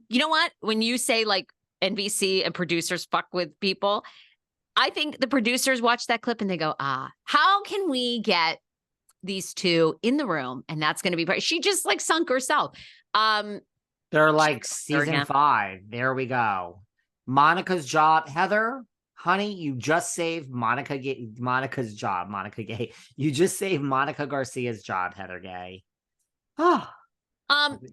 you know what? When you say like NBC and producers fuck with people, I think the producers watch that clip and they go, how can we get these two in the room? And that's going to be, she just like sunk herself. They're like season 5. There we go. Monica's job, Heather, honey, you just saved Monica's job. Monica Gay. You just saved Monica Garcia's job, Heather Gay.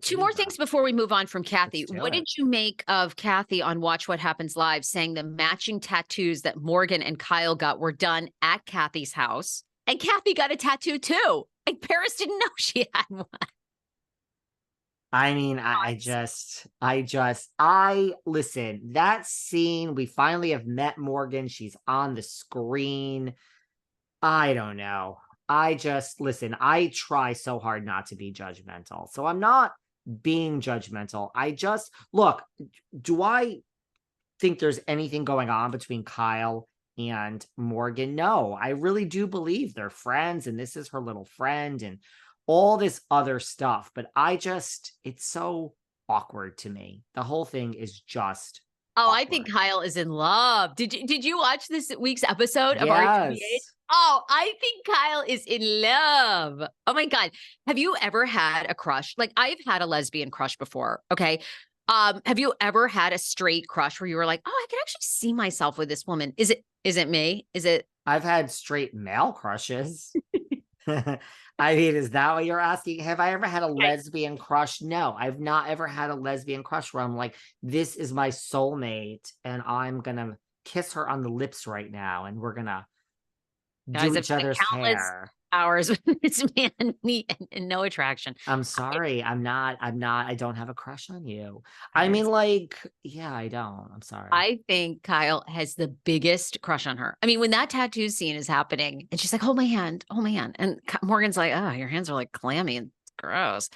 Two more things before we move on from Kathy. What did you make of Kathy on Watch What Happens Live saying the matching tattoos that Morgan and Kyle got were done at Kathy's house? And Kathy got a tattoo too. Like Paris didn't know she had one. I mean, listen, that scene, we finally have met Morgan. She's on the screen. I don't know. Listen, I try so hard not to be judgmental. So I'm not being judgmental. Look, do I think there's anything going on between Kyle and Morgan? No, I really do believe they're friends and this is her little friend and all this other stuff. But it's so awkward to me. The whole thing is just awkward. I think Kyle is in love. Did you watch this week's episode of RHOBH? Oh, I think Kyle is in love. Oh my God. Have you ever had a crush? Like I've had a lesbian crush before. Okay. Have you ever had a straight crush where you were like, oh, I can actually see myself with this woman? Is it me? I've had straight male crushes. I mean, is that what you're asking? Have I ever had a lesbian crush? No, I've not ever had a lesbian crush where I'm like, this is my soulmate and I'm going to kiss her on the lips right now. And we're going to do each other's hair. Hours with this man and no attraction. I'm sorry. I don't have a crush on you. I mean, like, yeah, I don't. I'm sorry. I think Kyle has the biggest crush on her. I mean, when that tattoo scene is happening and she's like, hold my hand. And Morgan's like, oh, your hands are like clammy and gross.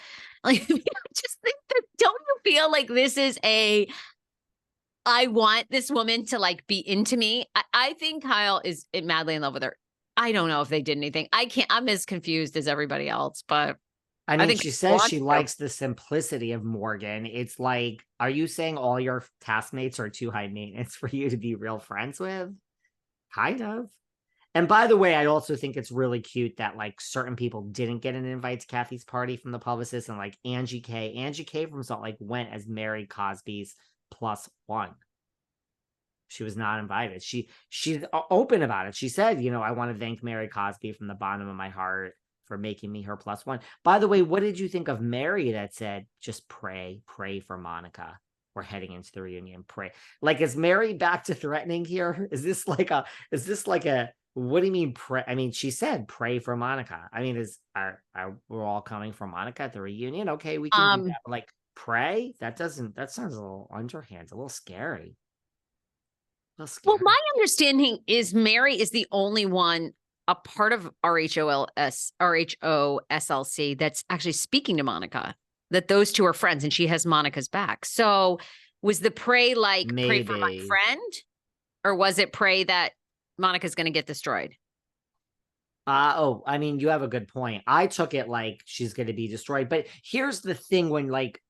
Like, I just think that, don't you feel like this is I want this woman to like be into me? I think Kyle is madly in love with her. I don't know if they did anything. I'm as confused as everybody else, but I mean, she says she likes the simplicity of Morgan. It's like, are you saying all your castmates are too high maintenance for you to be real friends with? Kind of. And by the way, I also think it's really cute that like certain people didn't get an invite to Kathy's party from the publicist, and like Angie K from Salt Lake went as Mary Cosby's +1. She was not invited. She's open about it. She said, I want to thank Mary Cosby from the bottom of my heart for making me her +1. By the way, what did you think of Mary that said, just pray for Monica? We're heading into the reunion. Pray. Like, is Mary back to threatening here? Is this like a, what do you mean pray? I mean, she said pray for Monica. I mean, we're all coming for Monica at the reunion? Okay, we can do that. But like, pray? That sounds a little underhand, a little scary. Well, my understanding is Mary is the only one, a part of RHOSLC that's actually speaking to Monica, that those two are friends and she has Monica's back. So was the pray like pray for my friend, or was it pray that Monica's going to get destroyed? I mean, you have a good point. I took it like she's going to be destroyed. But here's the thing, when like,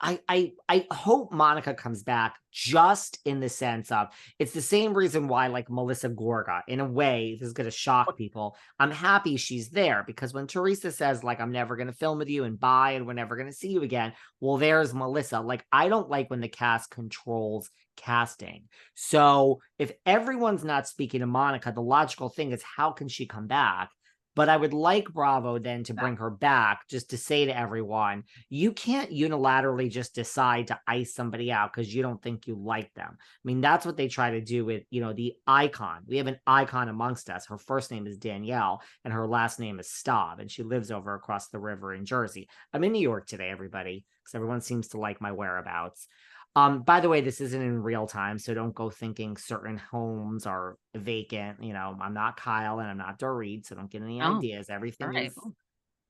I hope Monica comes back, just in the sense of, it's the same reason why like Melissa Gorga, in a way, this is going to shock people. I'm happy she's there because when Teresa says like, I'm never going to film with you and bye, and we're never going to see you again. Well, there's Melissa. Like, I don't like when the cast controls casting. So if everyone's not speaking to Monica, the logical thing is, how can she come back? But I would like Bravo then to bring her back, just to say to everyone, you can't unilaterally just decide to ice somebody out because you don't think you like them. I mean, that's what they try to do with, the icon. We have an icon amongst us. Her first name is Danielle and her last name is Staub, and she lives over across the river in Jersey. I'm in New York today, everybody, because everyone seems to like my whereabouts. By the way, this isn't in real time, so don't go thinking certain homes are vacant. I'm not Kyle and I'm not Dorit, so don't get any ideas. Everything is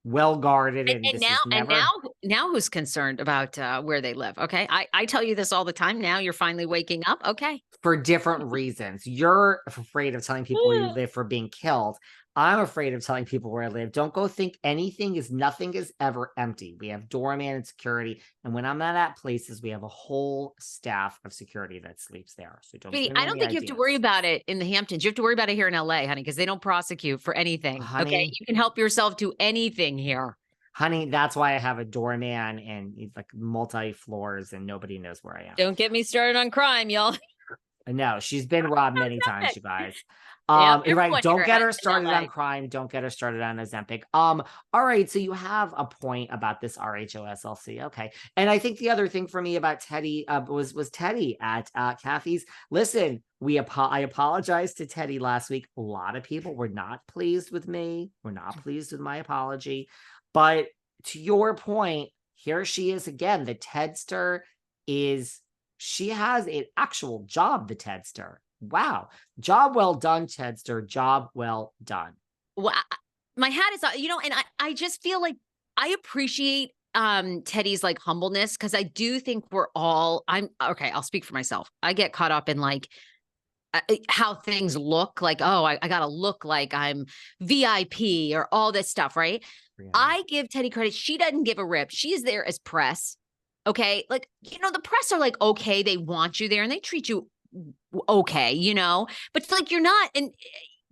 well guarded. And now who's concerned about where they live? Okay. I tell you this all the time. Now you're finally waking up. Okay. For different reasons. You're afraid of telling people where you live for being killed. I'm afraid of telling people where I live. Don't go think nothing is ever empty. We have doorman and security. And when I'm not at places, we have a whole staff of security that sleeps there. So don't Sweetie, give I them don't any think you have to worry ideas. about it in the Hamptons. You have to worry about it here in LA, honey, because they don't prosecute for anything. Okay. Honey, You can help yourself to anything here. honey, that's why I have a doorman and it's like multi floors and nobody knows where I am. Don't get me started on crime, y'all. No, she's been robbed many times, you guys. Yep, You're right. everyone Don't here get her has in started on LA. crime. Don't get her started on Ozempic. All right. So you have a point about this RHOSLC. Okay. And I think the other thing for me about Teddi was Teddi at Kathy's. Listen, I apologized to Teddi last week. A lot of people were not pleased with me. Were not pleased with my apology. But to your point, here she is again. The Tedster she has an actual job, the Tedster. Wow. Job well done, Tedster. Job well done. Well, my hat is, and I just feel like I appreciate Teddy's like humbleness because I do think I'm okay. I'll speak for myself. I get caught up in like how things look like, oh, I got to look like I'm VIP or all this stuff, right? Yeah. I give Teddi credit. She doesn't give a rip. She is there as press. Okay. Like, the press are like, okay, they want you there and they treat you okay, but it's like, you're not, and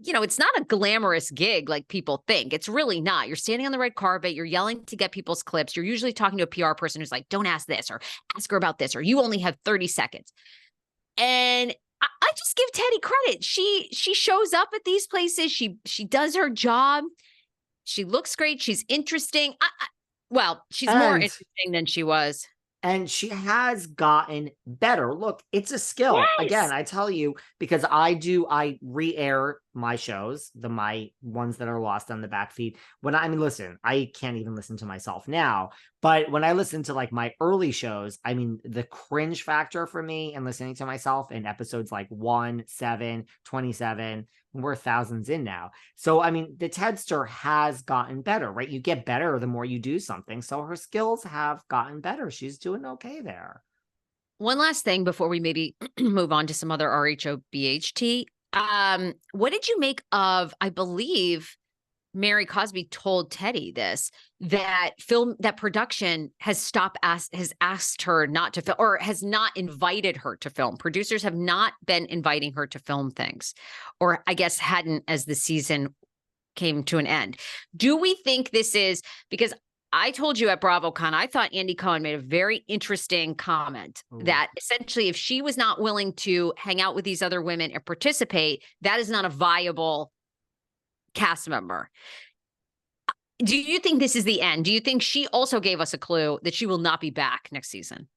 it's not a glamorous gig like people think. It's really not. You're standing on the red carpet. You're yelling to get people's clips. You're usually talking to a PR person who's like, don't ask this or ask her about this, or you only have 30 seconds. And I just give Teddi credit. She shows up at these places. She does her job. She looks great. She's interesting. She's more interesting than she was. And she has gotten better. Look, it's a skill. Yes. Again, I tell you, because I re-air my shows, my ones that are lost on the back feed. Listen, I can't even listen to myself now. But when I listen to like my early shows, the cringe factor for me and listening to myself in episodes like 1, 7, 27, we're thousands in now. So, the Tedster has gotten better, right? You get better the more you do something. So her skills have gotten better. She's doing okay there. One last thing before we maybe move on to some other RHOBHT. What did you make of, I believe, Mary Cosby told Teddi that production has asked her not to film, or has not invited her to film. Producers have not been inviting her to film things, or I guess hadn't as the season came to an end. Do we think this is because I told you at BravoCon, I thought Andy Cohen made a very interesting comment that essentially if she was not willing to hang out with these other women and participate, that is not a viable cast member. Do you think this is the end? Do you think she also gave us a clue that she will not be back next season?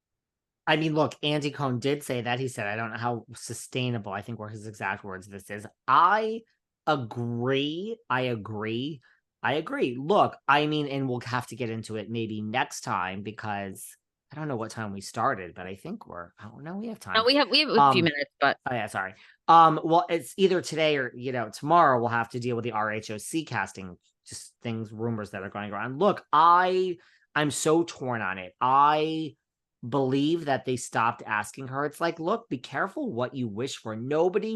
Look, Andy Cohen did say that. He said, I don't know how sustainable, I think were his exact words, this is. I agree. Look, and we'll have to get into it maybe next time because I don't know what time we started, but I think we have time. No, we have a few minutes, but oh yeah, sorry. Well, it's either today or tomorrow we'll have to deal with the RHOC casting, just rumors that are going around. Look, I'm so torn on it. I believe that they stopped asking her. It's like, look, be careful what you wish for. Nobody